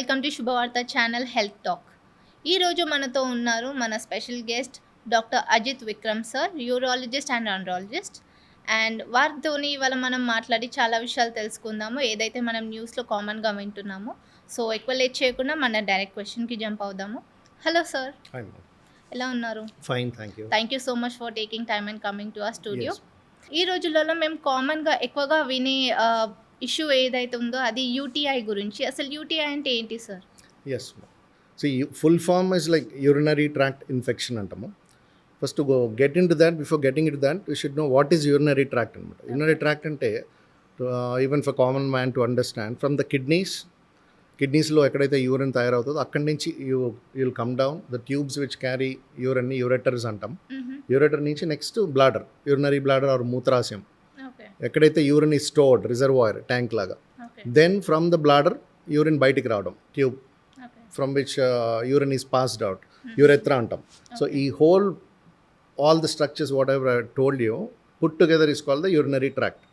Welcome to Shubhavartha channel health talk. ఈరోజు మనతో ఉన్నారు మన special guest doctor Ajith Vikram sir, urologist and andrologist. And వారితోని ఇవాళ మనం మాట్లాడి చాలా విషయాలు తెలుసుకుందాము, ఏదైతే మనం న్యూస్లో కామన్గా వింటున్నామో. సో ఎక్కువ లేట్ చేయకుండా మన డైరెక్ట్ క్వశ్చన్కి జంప్ అవుదాము. హలో సార్, ఎలా ఉన్నారు? Fine, thank you. Thank you so much for taking time and coming to our studio. ఈ రోజులలో మేము కామన్గా ఎక్కువగా వినే ఇష్యూ ఏదైతే ఉందో అది యూటీఐ గురించి. అసలు యూటీఐ అంటే ఏంటి sir? Yes, so full form is like urinary tract infection అంటాము. First get into that, before getting into that you should know what is urinary tract అనమాట. యూరినరీ ట్రాక్ట్ అంటే even for common man to understand, from the కిడ్నీస్లో ఎక్కడైతే urine తయారవుతుందో అక్కడి నుంచి you will come down the tubes which carry యూరిన్ని ureters అంటాం. Ureter నుంచి next bladder, urinary bladder or మూత్రాశయం, ఎక్కడైతే urine is stored, reservoir tank లాగా. Then from the bladder urine బయటికి రావడం, tube from which urine is passed out, urethra అంటాం. So ఈ whole all the structures whatever I told you put together is called the urinary tract.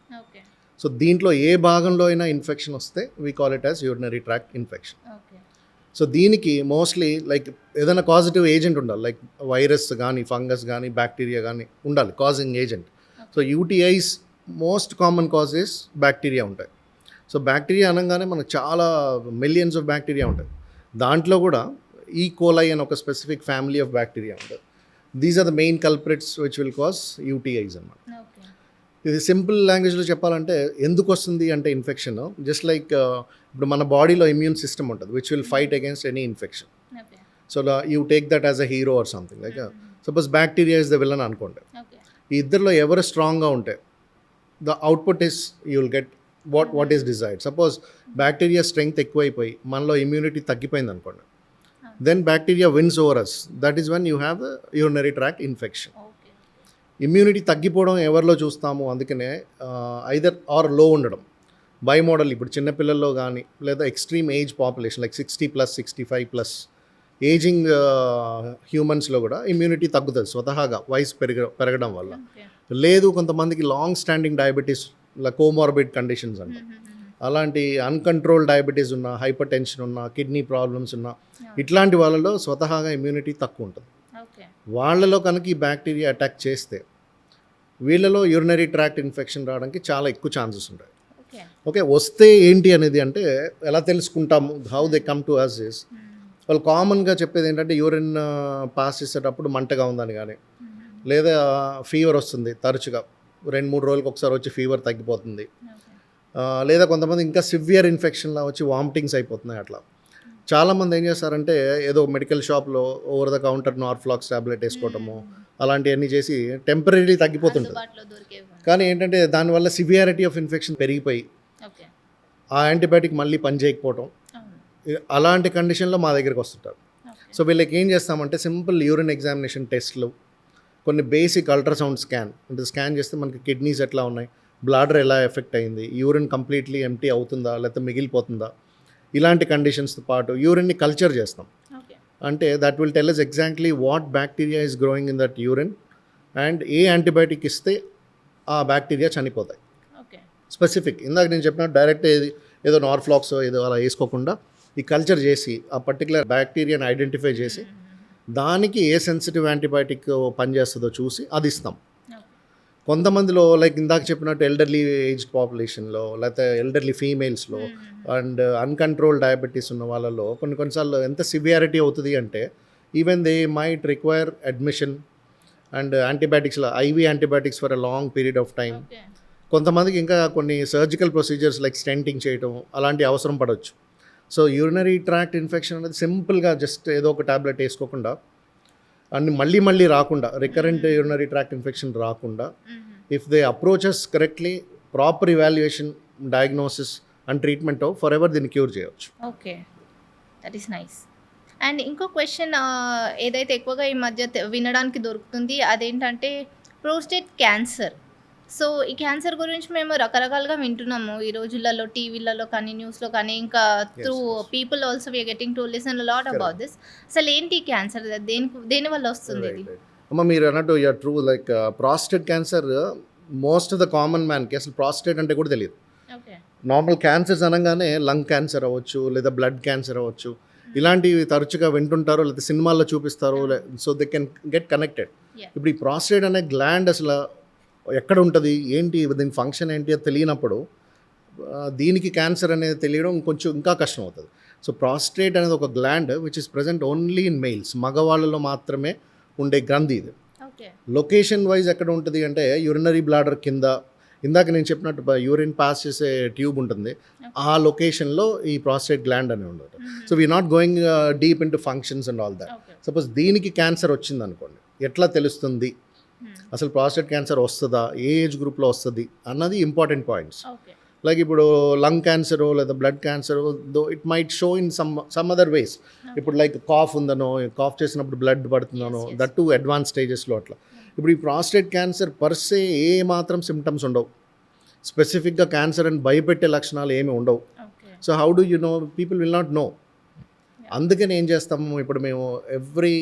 So దీంట్లో ఏ భాగంలో అయినా infection వస్తే we call it as urinary tract infection. So దీనికి mostly like ఏదైనా causative agent ఉండాలి, like virus కానీ fungus కానీ బ్యాక్టీరియా కానీ ఉండాలి causing agent. So UTIs most common causes bacteria ఉంటాయి. సో బ్యాక్టీరియా అనగానే మనకు చాలా మిలియన్స్ ఆఫ్ బ్యాక్టీరియా ఉంటాయి. దాంట్లో కూడా ఈ కోలై అని ఒక స్పెసిఫిక్ ఫ్యామిలీ ఆఫ్ బ్యాక్టీరియా ఉంటుంది. These are the main culprits which will cause UTIs అన్నమాట. ఇది సింపుల్ లాంగ్వేజ్లో చెప్పాలంటే ఎందుకు వస్తుంది అంటే ఇన్ఫెక్షన్ జస్ట్ లైక్ ఇప్పుడు మన బాడీలో ఇమ్యూన్ సిస్టమ్ ఉంటుంది which will fight against any infection. So you take that as a hero or something like suppose bacteria is the villain అనుకోండి. ఈ ఇద్దరిలో ఎవరు స్ట్రాంగ్గా ఉంటే the output is you will get what is desired. Suppose bacteria strength ఎక్కువైపోయి మనలో immunity తగ్గిపోయింది అనుకోండి, then bacteria wins over us. That is when you have a urinary tract infection. Immunity తగ్గిపోవడం ఎవరిలో చూస్తాము, అందుకనే ఐదర్ ఆర్ లో ఉండడం బై మోడల్. ఇప్పుడు చిన్నపిల్లల్లో కానీ లేదా extreme age population like 60+, 65+ ageing హ్యూమన్స్లో కూడా ఇమ్యూనిటీ తగ్గుతుంది స్వతహాగా వయసు పెరగడం వల్ల. లేదు కొంతమందికి లాంగ్ స్టాండింగ్ డయాబెటీస్, ఇలా కోమార్బిడ్ కండిషన్స్ అంట, అలాంటి అన్కంట్రోల్ డయాబెటీస్ ఉన్న, హైపర్ టెన్షన్ ఉన్న, కిడ్నీ ప్రాబ్లమ్స్ ఉన్న, ఇట్లాంటి వాళ్ళలో స్వతహాగా ఇమ్యూనిటీ తక్కువ ఉంటుంది. వాళ్ళలో కనుక ఈ బ్యాక్టీరియా అటాక్ చేస్తే వీళ్ళలో యూరినరీ ట్రాక్ట్ ఇన్ఫెక్షన్ రావడానికి చాలా ఎక్కువ ఛాన్సెస్ ఉంటాయి. ఓకే, వస్తే ఏంటి అనేది అంటే ఎలా తెలుసుకుంటాము, how they come to us is, వాళ్ళు కామన్గా చెప్పేది ఏంటంటే యూరిన్ పాస్ చేసేటప్పుడు మంటగా ఉందని కానీ, లేదా ఫీవర్ వస్తుంది తరచుగా 2-3 రోజులకు ఒకసారి వచ్చి ఫీవర్ తగ్గిపోతుంది, లేదా కొంతమంది ఇంకా సివియర్ ఇన్ఫెక్షన్లా వచ్చి వామిటింగ్స్ అయిపోతున్నాయి. అట్లా చాలామంది ఏం చేస్తారంటే ఏదో మెడికల్ షాప్లో ఓవర్ ద కౌంటర్ నార్ఫ్లాక్స్ టాబ్లెట్ వేసుకోవటము అలాంటివన్నీ చేసి టెంపరీ తగ్గిపోతుంటుంది. కానీ ఏంటంటే దానివల్ల సివియారిటీ ఆఫ్ ఇన్ఫెక్షన్ పెరిగిపోయి ఆ యాంటీబయాటిక్ మళ్ళీ పనిచేయకపోవటం, అలాంటి కండిషన్లో మా దగ్గరికి వస్తుంటారు. సో వీళ్ళకి ఏం చేస్తామంటే సింపుల్ యూరిన్ ఎగ్జామినేషన్ టెస్ట్లు, కొన్ని బేసిక్ అల్ట్రాసౌండ్ స్కాన్, అంటే స్కాన్ చేస్తే మనకి కిడ్నీస్ ఎట్లా ఉన్నాయి, బ్లాడర్ ఎలా ఎఫెక్ట్ అయింది, యూరిన్ కంప్లీట్లీ ఎంప్టీ అవుతుందా లేకపోతే మిగిలిపోతుందా, ఇలాంటి కండిషన్స్తో పాటు యూరిన్ని కల్చర్ చేస్తాం. అంటే that will tell us exactly what bacteria is growing in that urine and A antibiotic ఇస్తే ఆ బ్యాక్టీరియా చనిపోతాయి. స్పెసిఫిక్ ఇందాక నేను చెప్పినట్టు డైరెక్ట్ ఏదో నార్ఫ్లాక్స్ ఏదో అలా వేసుకోకుండా ఈ కల్చర్ చేసి ఆ పర్టికులర్ బ్యాక్టీరియాని ఐడెంటిఫై చేసి దానికి ఏ సెన్సిటివ్ యాంటీబయాటిక్ పనిచేస్తుందో చూసి అది ఇస్తాం. కొంతమందిలో లైక్ ఇందాక చెప్పినట్టు ఎల్డర్లీ ఏజ్డ్ పాపులేషన్లో లేకపోతే ఎల్డర్లీ ఫీమేల్స్లో అండ్ అన్కంట్రోల్ డయాబెటీస్ ఉన్న వాళ్ళలో కొన్నిసార్లు ఎంత సివియారిటీ అవుతుంది అంటే even they might require admission and యాంటీబయాటిక్స్లో IV antibiotics for a long period of time. కొంతమందికి ఇంకా కొన్ని సర్జికల్ ప్రొసీజర్స్ లైక్ స్టెంటింగ్ చేయడం అలాంటి అవసరం పడవచ్చు. సో యూరినరీ ట్రాక్ట్ ఇన్ఫెక్షన్ అనేది సింపుల్గా జస్ట్ ఏదో ఒక టాబ్లెట్ వేసుకోకుండా అండ్ మళ్ళీ రాకుండా, రికరెంట్ యూరినరీ ట్రాక్ట్ ఇన్ఫెక్షన్ రాకుండా, if they approaches correctly, proper evaluation, diagnosis and treatment for ever దీన్ని క్యూర్ చేయవచ్చు. Okay, that is nice. And ఇంకో క్వశ్చన్ ఏదైతే ఎక్కువగా ఈ మధ్య వినడానికి దొరుకుతుంది అదేంటంటే ప్రోస్టేట్ క్యాన్సర్. సో ఈ క్యాన్సర్ గురించి మేము రకరకాలుగా వింటున్నాము ఈ రోజులలో, టీవీలలో కానీ న్యూస్లో కానీ, ఇంకా through people also we are getting to listen lot about this. అసలు ఏంటి క్యాన్సర్, దేని వల్ల వస్తుంది ఇది? అమ్మ మీరు అన్నట్టు you're true, like prostate cancer most of the common మ్యాన్కి అసలు ప్రాస్టేట్ అంటే కూడా తెలియదు. నార్మల్ క్యాన్సర్స్ అనగానే లంగ్ క్యాన్సర్ అవ్వచ్చు, లేదా బ్లడ్ క్యాన్సర్ అవ్వచ్చు, ఇలాంటివి తరచుగా వింటుంటారు, లేకపోతే సినిమాల్లో చూపిస్తారు. So they can get connected. Yeah. ఇప్పుడు ఈ ప్రాస్టేట్ అనే గ్లాండ్ అసలు ఎక్కడ ఉంటుంది, ఏంటి, దీని ఫంక్షన్ ఏంటి అది తెలియనప్పుడు దీనికి క్యాన్సర్ అనేది తెలియడం కొంచెం ఇంకా కష్టం అవుతుంది. సో ప్రాస్టేట్ అనేది ఒక gland which is present only in males, మగవాళ్ళలో మాత్రమే ఉండే గ్రంథి ఇది. ఓకే. లొకేషన్ వైజ్ ఎక్కడ ఉంటుంది అంటే యూరినరీ బ్లాడర్ కింద, ఇందాక నేను చెప్పినట్టు యూరిన్ పాస్ చేసే ట్యూబ్ ఉంటుంది, ఆ లొకేషన్లో ఈ ప్రాస్టేట్ గ్లాండ్ అని ఉండదు. So we not going deep in to functions and all that. Okay. Suppose దీనికి క్యాన్సర్ వచ్చింది అనుకోండి, ఎట్లా తెలుస్తుంది, అసలు ప్రాస్టేట్ క్యాన్సర్ వస్తుందా, ఏ ఏజ్ గ్రూప్లో వస్తుంది అన్నది ఇంపార్టెంట్ పాయింట్స్. ఓకే. లైక్ ఇప్పుడు లంగ్ క్యాన్సర్ లేదా blood cancer, though it might show in some other ways. ఇప్పుడు లైక్ కాఫ్ ఉందనో, కాఫ్ చేసినప్పుడు బ్లడ్ పడుతుందనో, Yes, yes. That too advance స్టేజెస్లో అట్లా. ఇప్పుడు ఈ ప్రాస్టేట్ క్యాన్సర్ పర్సే ఏ మాత్రం సిమ్టమ్స్ ఉండవు, స్పెసిఫిక్గా క్యాన్సర్ అని భయపెట్టే లక్షణాలు ఏమి ఉండవు. Okay. So how do you know, people will not know. అందుకని ఏం చేస్తాము, ఇప్పుడు మేము ఎవ్రీ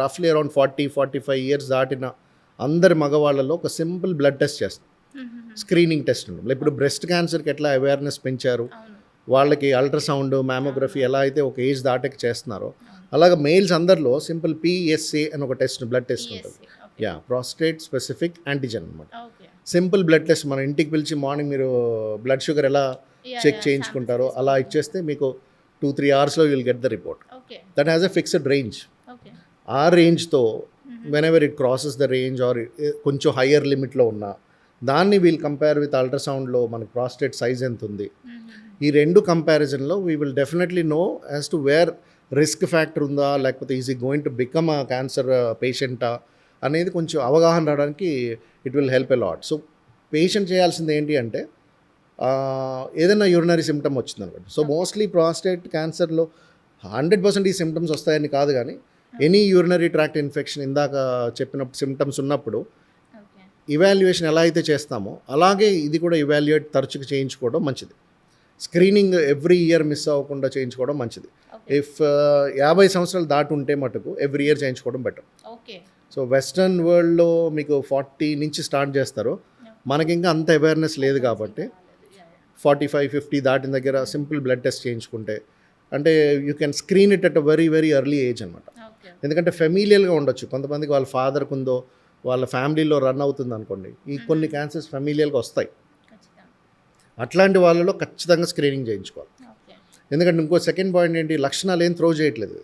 రఫ్లీ అరౌండ్ 40-45 ఇయర్స్ దాటిన అందరి మగవాళ్ళలో ఒక సింపుల్ బ్లడ్ టెస్ట్ చేస్తాం, స్క్రీనింగ్ టెస్ట్ ఉంటుంది. ఇప్పుడు బ్రెస్ట్ క్యాన్సర్కి ఎట్లా అవేర్నెస్ పెంచారు, అవును. వాళ్ళకి అల్ట్రాసౌండ్, మ్యామోగ్రఫీ ఎలా అయితే ఒక ఏజ్ దాటకి చేస్తున్నారో, అలాగే మెయిల్స్ అందరిలో సింపుల్ PSA అని ఒక టెస్ట్, బ్లడ్ టెస్ట్ ఉంటుంది. యా, ప్రాస్టేట్ స్పెసిఫిక్ యాంటీజెన్ అనమాట. ఓకే. సింపుల్ బ్లడ్ టెస్ట్, మన ఇంటికి పిలిచి మార్నింగ్ మీరు బ్లడ్ షుగర్ ఎలా చెక్ చేయించుకుంటారో అలా ఇచ్చేస్తే మీకు 2-3 అవర్స్లో you will get the report. Okay. That has a fixed range. Okay. ఆ రేంజ్తో whenever it crosses the range or కొంచెం హయ్యర్ లిమిట్లో ఉన్నా, దాన్ని వీల్ కంపేర్ విత్ అల్ట్రాసౌండ్లో మనకి ప్రాస్టేట్ సైజ్ ఎంత ఉంది. ఈ రెండు కంపారిజన్లో we will definitely know as to where risk factor ఉందా, లేకపోతే easy going to become a cancer పేషెంటా అనేది కొంచెం అవగాహన రావడానికి it will help a lot. So patient చేయాల్సింది ఏంటి అంటే, ఏదైనా యూరినరీ సిమ్టమ్ వచ్చింది అనుకోండి. సో మోస్ట్లీ ప్రాస్టేట్ క్యాన్సర్లో 100% ఈ సిమ్టమ్స్ వస్తాయని కాదు, కానీ ఎనీ యూరినరీ ట్రాక్ట్ ఇన్ఫెక్షన్ ఇందాక చెప్పిన సిమ్టమ్స్ ఉన్నప్పుడు ఓకే. ఇవాల్యుయేషన్ ఎలా అయితే చేస్తామో అలాగే ఇది కూడా ఇవాల్యుయేట్ తరచుగా చేయించుకోవడం మంచిది. స్క్రీనింగ్ ఎవ్రీ ఇయర్ మిస్ అవ్వకుండా చేయించుకోవడం మంచిది. ఓకే. ఇఫ్ 50 సంవత్సరాలు దాటి ఉంటే మటుకు ఎవ్రీ ఇయర్ చేయించుకోవడం బెటర్. ఓకే. సో వెస్ట్రన్ వరల్డ్లో మీకు 40 నుంచి స్టార్ట్ చేస్తారు, మనకి ఇంకా అంత అవేర్నెస్ లేదు కాబట్టి 45-50 దాటిన దగ్గర సింపుల్ బ్లడ్ టెస్ట్ చేయించుకుంటే, అంటే you can screen it at a very very early age అనమాట. ఓకే. ఎందుకంటే ఫెమిలియల్గా ఉండొచ్చు, కొంతమందికి వాళ్ళ ఫాదర్కి ఉందో, వాళ్ళ ఫ్యామిలీలో రన్ అవుతుంది అనుకోండి, ఈ కొన్ని క్యాన్సర్స్ ఫెమిలియల్గా వస్తాయి. ఖచ్చితంగా. అట్లాంటి వాళ్ళలో ఖచ్చితంగా స్క్రీనింగ్ చేయించుకోవాలి. ఓకే. ఎందుకంటే ఇంకో సెకండ్ పాయింట్ ఏంటి, లక్షణాలు ఏం త్రో చేయట్లేదు.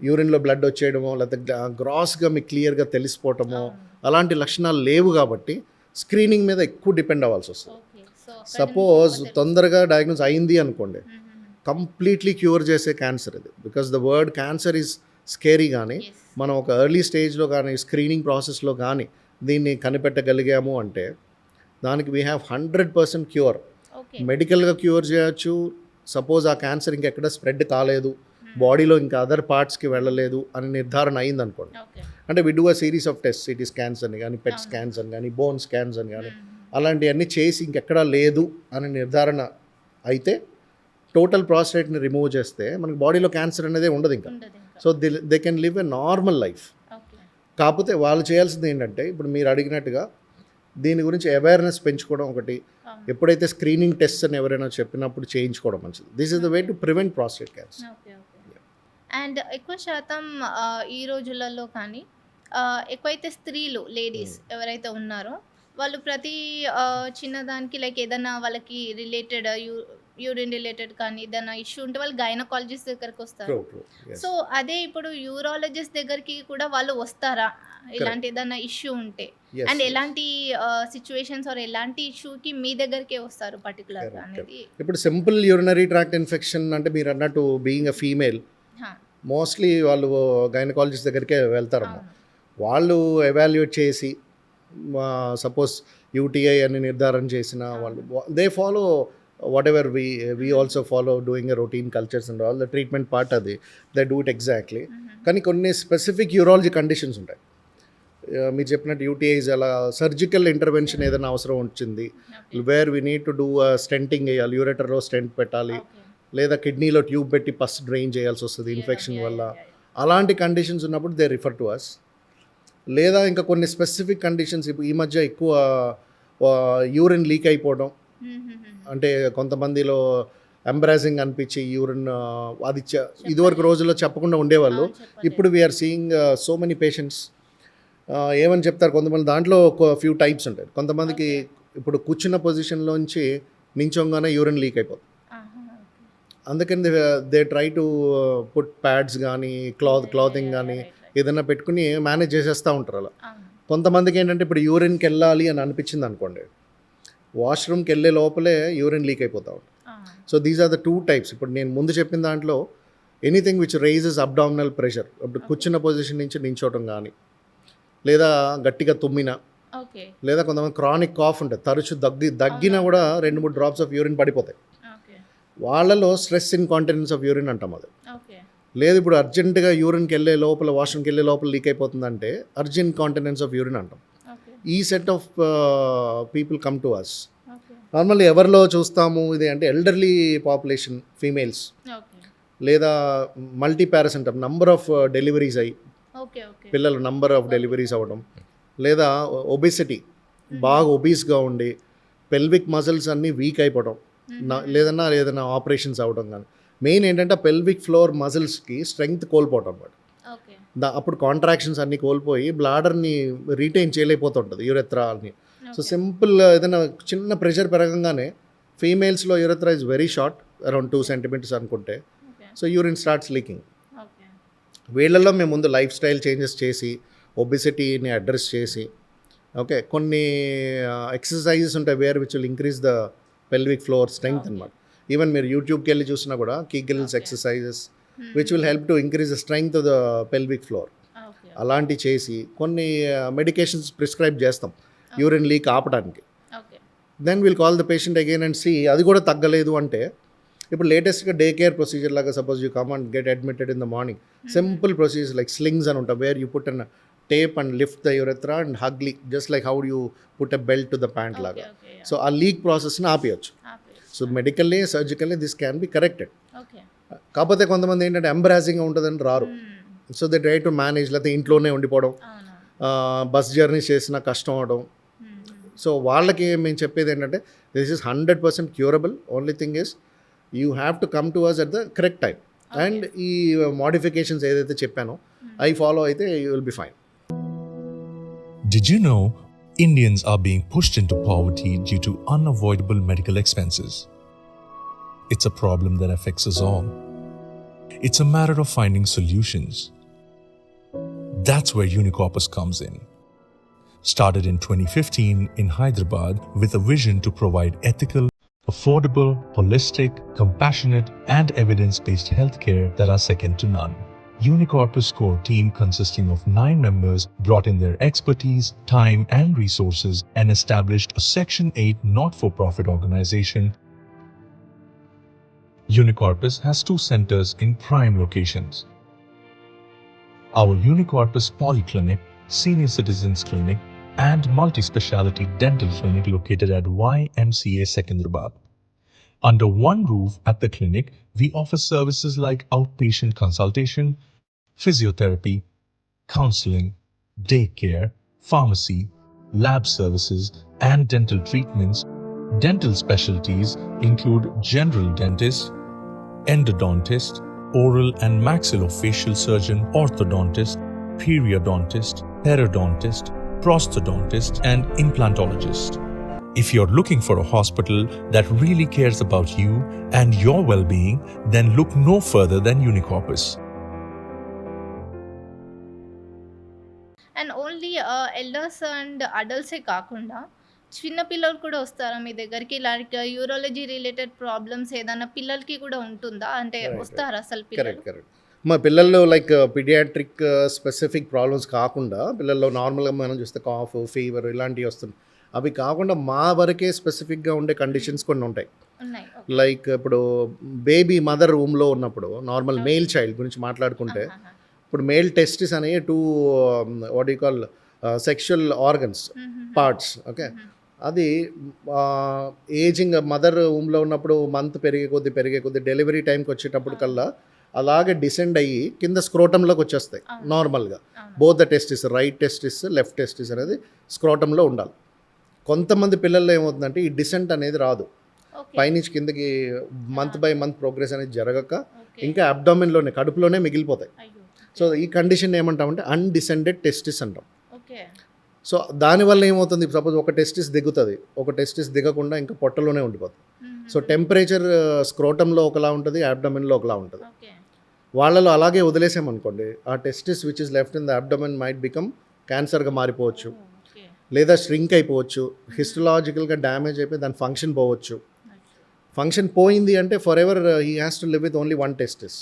యూరిన్లో బ్లడ్ వచ్చేయడమో, లేకపోతే గ్రాస్గా మీకు క్లియర్గా తెలిసిపోవటమో, అలాంటి లక్షణాలు లేవు కాబట్టి స్క్రీనింగ్ మీద ఎక్కువ డిపెండ్ అవ్వాల్సి వస్తుంది. ఓకే. సో సపోజ్ తొందరగా డయాగ్నోస్ అయింది అనుకోండి, కంప్లీట్లీ క్యూర్ చేసే క్యాన్సర్ ఇది. Because the word cancer is scary, కానీ మనం ఒక ఎర్లీ స్టేజ్లో కానీ స్క్రీనింగ్ ప్రాసెస్లో కానీ దీన్ని కనిపెట్టగలిగాము అంటే దానికి వీ హ్యావ్ 100% క్యూర్. మెడికల్గా క్యూర్ చేయొచ్చు. సపోజ్ ఆ క్యాన్సర్ ఇంకెక్కడ స్ప్రెడ్ కాలేదు, బాడీలో ఇంకా అదర్ పార్ట్స్కి వెళ్ళలేదు అని నిర్ధారణ అయింది అనుకోండి, అంటే we do a series of test, CT scans అని కానీ, పెట్ స్కాన్స్ అని కానీ, బోన్ స్కాన్స్ అని కానీ, అలాంటివన్నీ చేసి ఇంకెక్కడా లేదు అని నిర్ధారణ అయితే టోటల్ ప్రాస్టేట్ని రిమూవ్ చేస్తే మనకి బాడీలో క్యాన్సర్ అనేది ఉండదు ఇంకా. So they can live a normal life. కాకపోతే వాళ్ళు చేయాల్సింది ఏంటంటే, ఇప్పుడు మీరు అడిగినట్టుగా దీని గురించి అవేర్నెస్ పెంచుకోవడం ఒకటి, ఎప్పుడైతే స్క్రీనింగ్ టెస్ట్ అని ఎవరైనా చెప్పినప్పుడు చేయించుకోవడం మంచిది. This is the way to prevent prostate cancer. And ఎక్కువ శాతం ఈ రోజులలో కానీ ఎక్కువైతే స్త్రీలు, లేడీస్ ఎవరైతే ఉన్నారో వాళ్ళు ప్రతి చిన్నదానికి లైక్ ఏదైనా వాళ్ళకి రిలేటెడ్ యూరిన్ రిలేటెడ్ కానీ ఏదైనా ఇష్యూ ఉంటే వాళ్ళు గైనకాలజిస్ట్ దగ్గరికి వస్తారు. సో అదే ఇప్పుడు యూరాలజిస్ట్ దగ్గరికి కూడా వాళ్ళు వస్తారా ఇలాంటి ఏదైనా ఇష్యూ ఉంటే? అండ్ ఎలాంటి సిచ్యువేషన్స్ ఆర్ ఎలాంటి ఇష్యూకి మీ దగ్గరికే వస్తారు పర్టికులర్గా అనేది? ఇప్పుడు సింపుల్ యూరినరీ ట్రాక్ట్ ఇన్ఫెక్షన్ అంటే మీరు అన్నట్టు బీయింగ్ అ ఫీమేల్ మోస్ట్లీ వాళ్ళు గైనకాలజిస్ట్ దగ్గరికే వెళ్తారమ్మా. వాళ్ళు ఎవాల్యుయేట్ చేసి సపోజ్ యూటీఐ అని నిర్ధారణ చేసిన వాళ్ళు, they follow what ever we also follow doing a routine cultures and all the treatment part, అది దే డూ ఇట్ ఎగ్జాక్ట్లీ. కానీ కొన్ని స్పెసిఫిక్ యూరాలజీ కండిషన్స్ ఉంటాయి. మీరు చెప్పినట్టు యూటీఐస్, అలా సర్జికల్ ఇంటర్వెన్షన్ ఏదైనా అవసరం వచ్చింది, where we need to do stenting వేయాలి, యూరేటర్లో స్టెంట్ పెట్టాలి, లేదా కిడ్నీలో ట్యూబ్ పెట్టి పస్ డ్రైన్ చేయాల్సి వస్తుంది ఇన్ఫెక్షన్ వల్ల. అలాంటి కండిషన్స్ ఉన్నప్పుడు దే రిఫర్ టు అస్. లేదా ఇంకా కొన్ని స్పెసిఫిక్ కండిషన్స్, ఇప్పుడు ఈ మధ్య ఎక్కువ యూరిన్ లీక్ అయిపోవడం, అంటే కొంతమందిలో ఎంబ్రాసింగ్ అనిపించి యూరిన్ అది ఇదివరకు రోజుల్లో చెప్పకుండా ఉండేవాళ్ళు. ఇప్పుడు we are seeing so many patients ఏమని చెప్తారు కొంతమంది, దాంట్లో ఒక ఫ్యూ టైప్స్ ఉంటాయి. కొంతమందికి ఇప్పుడు కూర్చున్న పొజిషన్లోంచి నించోగానే యూరిన్ లీక్ అయిపోతుంది. అందుకని they try to put pads కానీ క్లాతింగ్ కానీ ఏదైనా పెట్టుకుని మేనేజ్ చేసేస్తూ ఉంటారు అలా. కొంతమందికి ఏంటంటే ఇప్పుడు యూరిన్కి వెళ్ళాలి అని అనిపించింది అనుకోండి, వాష్రూమ్కి వెళ్ళే లోపలే యూరిన్ లీక్ అయిపోతూ ఉంటుంది. So these are the two types. ఇప్పుడు నేను ముందు చెప్పిన దాంట్లో anything which rises abdominal pressure, ఇప్పుడు కూర్చున్న పొజిషన్ నుంచి నించోవటం కానీ, లేదా గట్టిగా తుమ్మినా, లేదా కొంతమంది క్రానిక్ కాఫ్ ఉంటుంది, తరచు దగ్గినా కూడా 2-3 డ్రాప్స్ ఆఫ్ యూరిన్ పడిపోతాయి. వాళ్ళలో స్ట్రెస్ ఇన్కాంటినెన్స్ ఆఫ్ యూరిన్ అంటాం అది. లేదు ఇప్పుడు అర్జెంటుగా యూరిన్కి వెళ్ళే లోపల, వాష్రూమ్కి వెళ్ళే లోపల లీక్ అయిపోతుందంటే అర్జెంట్ కాంటినెన్స్ ఆఫ్ యూరిన్ అంటాం. ఈ set of people come to us. Normally ఎవరిలో చూస్తాము ఇది అంటే ఎల్డర్లీ పాపులేషన్, ఫీమేల్స్, లేదా మల్టీపారస్ అంటాం, నంబర్ ఆఫ్ డెలివరీస్ అయ్యి పిల్లలు నంబర్ ఆఫ్ డెలివరీస్ అవ్వడం, లేదా ఒబిసిటీ, బాగా ఒబీస్గా ఉండి పెల్విక్ మజిల్స్ అన్నీ వీక్ అయిపోవడం, ఏదైనా ఆపరేషన్స్ అవ్వడం. కానీ మెయిన్ ఏంటంటే పెల్విక్ ఫ్లోర్ మజిల్స్కి స్ట్రెంగ్త్ కోల్పోవటం అన్నమాట. అప్పుడు కాంట్రాక్షన్స్ అన్నీ కోల్పోయి బ్లాడర్ని రీటైన్ చేయలేకపోతుంటుంది యూరెత్రాని. సో సింపుల్ ఏదైనా చిన్న ప్రెషర్ పెరగంగానే ఫీమేల్స్లో urethra is very short, around 2 centimetres అనుకుంటే, సో యూరిన్ స్టార్ట్స్ లీకింగ్. వీళ్ళల్లో మేము ముందు లైఫ్ స్టైల్ చేంజెస్ చేసి ఒబిసిటీని అడ్రస్ చేసి, ఓకే, కొన్ని ఎక్సర్సైజెస్ ఉంటాయి where which will increase the pelvic floor strength అనమాట. ఈవెన్ మీరు యూట్యూబ్కి వెళ్ళి చూసినా కూడా Kegels exercises which will help to increase the strength of the pelvic floor. అలాంటివి చేసి కొన్ని మెడికేషన్స్ ప్రిస్క్రైబ్ చేస్తాం యూరిన్ లీక్ ఆపడానికి. Then will call the patient again and see అది కూడా తగ్గలేదు అంటే, ఇప్పుడు లేటెస్ట్గా డే కేర్ ప్రొసీజర్ లాగా suppose you come and get admitted in the morning, simple procedure like slings అని ఉంటాం, where you put an tape and lift the urethra and hug leak, just like how you put a belt to the pant లాగా. So ఆ leak ప్రాసెస్ని ఆపేయచ్చు. So medically, surgically this can be corrected. కాకపోతే కొంతమంది ఏంటంటే ఎంబ్రాసింగ్గా ఉంటుందని రారు. So they try to manage, లేకపోతే ఇంట్లోనే ఉండిపోవడం, బస్ జర్నీ చేసినా కష్టం అవడం. సో వాళ్ళకి మేము చెప్పేది ఏంటంటే this is 100% curable. Only thing is you have to come to us at the correct time. And ఈ మోడిఫికేషన్స్ ఏదైతే చెప్పానో అవి ఫాలో అయితే you will be fine. Did you know Indians are being pushed into poverty due to unavoidable medical expenses? It's a problem that affects us all. It's a matter of finding solutions. That's where Unicorpus comes in. Started in 2015 in Hyderabad with a vision to provide ethical, affordable, holistic, compassionate, and evidence-based healthcare that are second to none. Unicorpus core team consisting of 9 members brought in their expertise, time and resources and established a Section 8 not-for-profit organization. Unicorpus has 2 centers in prime locations. Our Unicorpus Polyclinic, Senior Citizens Clinic and Multi-Speciality Dental Clinic located at YMCA Secunderabad. Under one roof at the clinic, we offer services like outpatient consultation, physiotherapy, counseling, daycare, pharmacy, lab services, and dental treatments. Dental specialties include general dentist, endodontist, oral and maxillofacial surgeon, orthodontist, periodontist, periodontist, prosthodontist, and implantologist. If you're looking for a hospital that really cares about you and your well-being, then look no further than Unicorpus. And only elders and అడల్ట్సే కాకుండా చిన్న పిల్లలు కూడా వస్తారా మీ దగ్గరికి? Like urology related problems ఏదైనా పిల్లలకి కూడా ఉంటుందా? అంటే వస్తారా అసలు పిల్లలు? కరెక్ట్. మా పిల్లల్లో లైక్ పీడియాట్రిక్ స్పెసిఫిక్ ప్రాబ్లమ్స్ కాకుండా పిల్లల్లో నార్మల్గా మనం చూస్తే కాఫ్, ఫీవర్ ఇలాంటివి వస్తుంది. అవి కాకుండా మా వరకే స్పెసిఫిక్గా ఉండే కండిషన్స్ కొన్ని ఉంటాయి. లైక్ ఇప్పుడు బేబీ మదర్ రూమ్లో ఉన్నప్పుడు నార్మల్ మేల్ చైల్డ్ గురించి మాట్లాడుకుంటే, ఇప్పుడు మేల్ టెస్టిస్ అనేవి 2 what you call sexual organs parts. Okay, అది ఏజింగ్ మదర్ రూమ్లో ఉన్నప్పుడు మంత్ పెరిగే కొద్దీ డెలివరీ టైంకి వచ్చేటప్పుడు కల్లా అలాగే డిసెండ్ అయ్యి కింద స్క్రోటంలోకి వచ్చేస్తాయి. నార్మల్గా both the testis, right testis, left testis అనేది స్క్రోటంలో ఉండాలి. కొంతమంది పిల్లల్లో ఏమవుతుందంటే ఈ డిసెంట్ అనేది రాదు, ఓకే. పైనుంచి కిందకి మంత్ బై మంత్ ప్రోగ్రెస్ అనేది జరగక ఓకే. ఇంకా అబ్డామిన్లోనే కడుపులోనే మిగిలిపోతాయి. అయ్యో! సో ఈ కండిషన్ ఏమంటామంటే అన్డిసెండెడ్ టెస్టిస్ అంటాం. ఓకే. సో దానివల్ల ఏమవుతుంది, సపోజ్ ఒక టెస్టిస్ దిగుతుంది, ఒక టెస్టిస్ దిగకుండా ఇంకా పొట్టలోనే ఉండిపోతుంది. సో టెంపరేచర్ స్క్రోటంలో ఒకలా ఉంటుంది, అబ్డామిన్లో ఒకలా ఉంటుంది. ఓకే. వాళ్ళలో అలాగే వదిలేసామనుకోండి, ఆ testis which is left in the abdomen might become క్యాన్సర్గా మారిపోవచ్చు, ఓకే. లేదా ష్రింక్ అయిపోవచ్చు, హిస్టలాజికల్గా డ్యామేజ్ అయిపోయి దాని ఫంక్షన్ పోవచ్చు. ఫంక్షన్ పోయింది అంటే for ever he has to live with only one testis.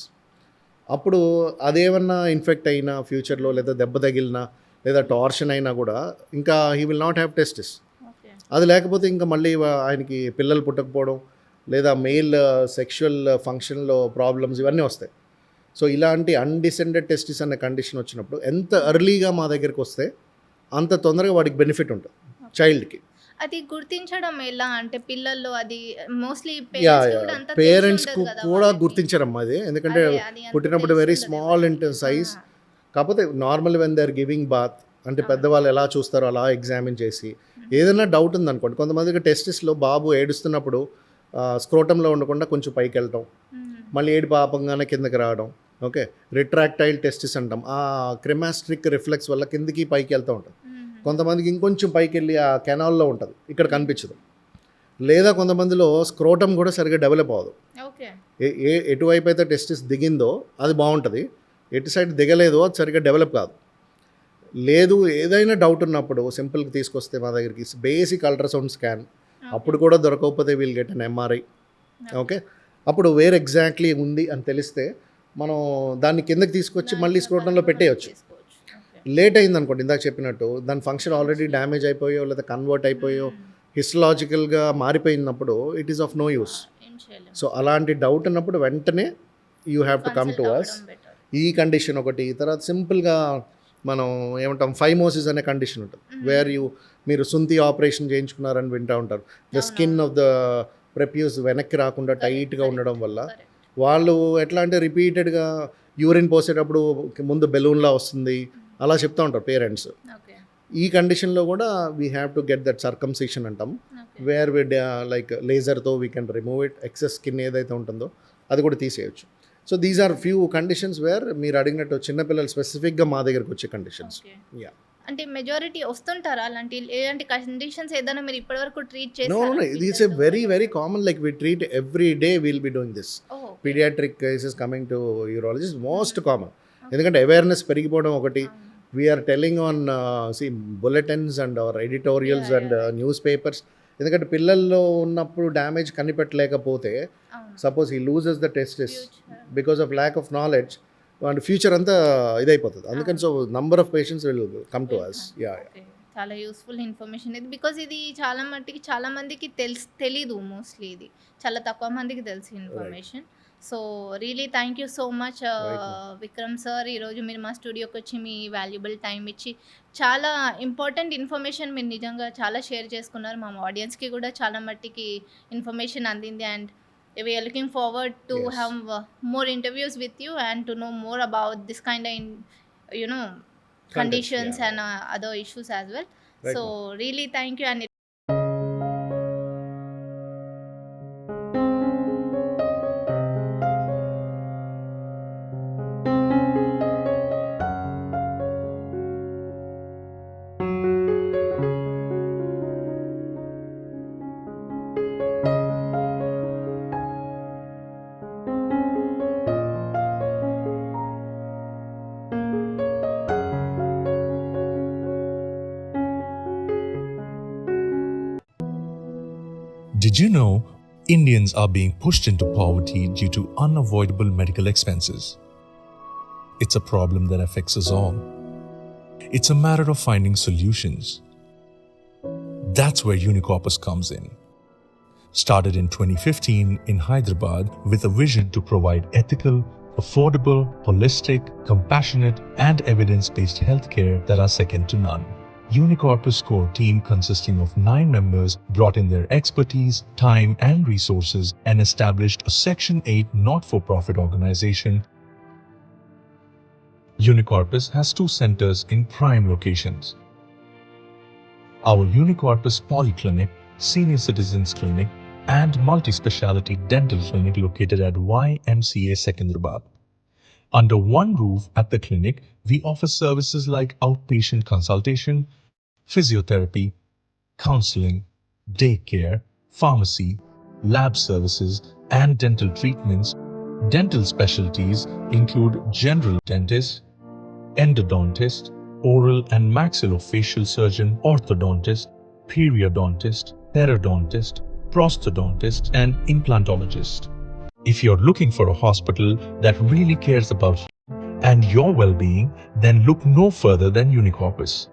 అప్పుడు అదేమన్నా ఇన్ఫెక్ట్ అయినా ఫ్యూచర్లో, లేదా దెబ్బ తగిలినా, లేదా టార్షన్ అయినా కూడా ఇంకా he will not have testis. Okay. అది లేకపోతే ఇంకా మళ్ళీ ఆయనకి పిల్లలు పుట్టకపోవడం, లేదా మెయిల్ సెక్షువల్ ఫంక్షన్లో ప్రాబ్లమ్స్ ఇవన్నీ వస్తాయి. సో ఇలాంటి అన్డిసెండెడ్ టెస్టిస్ అనే కండిషన్ వచ్చినప్పుడు ఎంత ఎర్లీగా మా దగ్గరికి వస్తే అంత తొందరగా వాడికి బెనిఫిట్ ఉంటుంది చైల్డ్కి. అది గుర్తించడం ఎలా అంటే పిల్లల్లో అది మోస్ట్లీ యా పేరెంట్స్ పేరెంట్స్కు కూడా గుర్తించరమ్మా అది, ఎందుకంటే పుట్టినప్పుడు వెరీ స్మాల్ ఇన్ సైజ్. కాకపోతే normal when they are giving bath అంటే పెద్దవాళ్ళు ఎలా చూస్తారో అలా ఎగ్జామిన్ చేసి, ఏదైనా డౌట్ ఉందనుకోండి, కొంతమందికి టెస్టిస్లో బాబు ఏడుస్తున్నప్పుడు స్క్రోటంలో ఉండకుండా కొంచెం పైకి వెళ్ళటం, మళ్ళీ ఏడు పాపంగానే కిందకి రావడం. ఓకే, రిట్రాక్టైల్ టెస్టిస్ అంటాం, ఆ క్రెమాస్ట్రిక్ రిఫ్లెక్స్ వల్ల కిందికి పైకి వెళ్తూ ఉంటుంది. కొంతమందికి ఇంకొంచెం పైకి వెళ్ళి ఆ కెనాల్లో ఉంటుంది, ఇక్కడ కనిపించదు. లేదా కొంతమందిలో స్క్రోటం కూడా సరిగ్గా డెవలప్ అవ్వదు. ఓకే. ఎటువైపు అయితే టెస్టిస్ దిగిందో అది బాగుంటుంది, ఎటు సైడ్ దిగలేదో అది సరిగ్గా డెవలప్ కాదు. లేదు ఏదైనా డౌట్ ఉన్నప్పుడు సింపుల్గా తీసుకొస్తే మా దగ్గరికి బేసిక్ అల్ట్రాసౌండ్ స్కాన్, అప్పుడు కూడా దొరకకపోతే we'll get an MRI. Okay, అప్పుడు వేర్ ఎగ్జాక్ట్లీ ఉంది అని తెలిస్తే మనం దాన్ని కిందకి తీసుకొచ్చి మళ్ళీ స్క్రోటంలో పెట్టేయచ్చు. లేట్ అయింది అనుకోండి, ఇందాక చెప్పినట్టు దాని ఫంక్షన్ ఆల్రెడీ డ్యామేజ్ అయిపోయో లేదా కన్వర్ట్ అయిపోయో హిస్టలాజికల్గా మారిపోయినప్పుడు it is of no use. So అలాంటి డౌట్ ఉన్నప్పుడు వెంటనే you have to come to us. ఈ కండిషన్ ఒకటి. తర్వాత సింపుల్గా మనం ఏమంటాం ఫైమోసిస్ అనే కండిషన్ ఉంటుంది, వేర్ మీరు సుంతి ఆపరేషన్ చేయించుకున్నారని వింటూ ఉంటారు. ద స్కిన్ ఆఫ్ ద ప్రెప్యూస్ వెనక్కి రాకుండా టైట్గా ఉండడం వల్ల వాళ్ళు ఎట్లా అంటే రిపీటెడ్గా యూరిన్ పోసేటప్పుడు ముందు బెలూన్లా వస్తుంది అలా చెప్తూ ఉంటారు పేరెంట్స్. ఈ కండిషన్లో కూడా we have to get that circumcision అంటాం, వేర్ వి లైక్ లేజర్తో we can remove it, excess skin ఏదైతే ఉంటుందో అది కూడా తీసేయచ్చు. So these are few conditions where మీరు అడిగినట్టు చిన్నపిల్లలు స్పెసిఫిక్గా మా దగ్గరకు వచ్చే కండిషన్స్. యా, అంటే మెజారిటీ వస్తుంటారా ఎలాంటి కండిషన్స్ ఏదైనా మీరు ఇప్పటివరకు treat No, it is a very, very common, like we treat every day, we'll be doing this. Pediatric cases coming to urologist, most common. ఎందుకంటే అవేర్నెస్ పెరిగిపోవడం ఒకటి, we're telling on bulletins and our editorials and newspapers. ఎందుకంటే పిల్లల్లో ఉన్నప్పుడు damage కనిపెట్టలేకపోతే suppose he loses the testis because of lack of knowledge, and future అంతా ఇదైపోతుంది. అందుకని so number of patients will come to us. Yeah, చాలా useful information ఇది, because ఇది చాలా మట్టికి చాలా మందికి తెలీదు, మోస్ట్లీ ఇది చాలా తక్కువ మందికి తెలుసు information. So really thank you so much Vikram sir, ఈరోజు మీరు మా స్టూడియోకి వచ్చి మీ వాల్యుబుల్ టైం ఇచ్చి చాలా ఇంపార్టెంట్ ఇన్ఫర్మేషన్ మీరు నిజంగా చాలా షేర్ చేసుకున్నారు. మా ఆడియన్స్కి కూడా చాలా మట్టికి ఇన్ఫర్మేషన్ అందింది. And we are looking forward to have more interviews with you and to know more about this kind of conditions and other issues as well. Right. So really thank you. And Did you know Indians are being pushed into poverty due to unavoidable medical expenses? It's a problem that affects us all. It's a matter of finding solutions. That's where Unicorpus comes in. Started in 2015 in Hyderabad with a vision to provide ethical, affordable, holistic, compassionate, and evidence-based healthcare that are second to none. Unicorpus core team consisting of 9 members brought in their expertise, time and resources and established a Section 8 not-for-profit organization. Unicorpus has 2 centers in prime locations. Our Unicorpus Polyclinic, Senior Citizens Clinic, and Multi-Speciality Dental Clinic located at YMCA Secunderabad. Under one roof at the clinic, we offer services like outpatient consultation, physiotherapy, counseling, daycare, pharmacy, lab services, and dental treatments. Dental specialties include general dentist, endodontist, oral and maxillofacial surgeon, orthodontist, periodontist, periodontist, prosthodontist, and implantologist. If you're looking for a hospital that really cares about you and your well-being, then look no further than Unicorpus.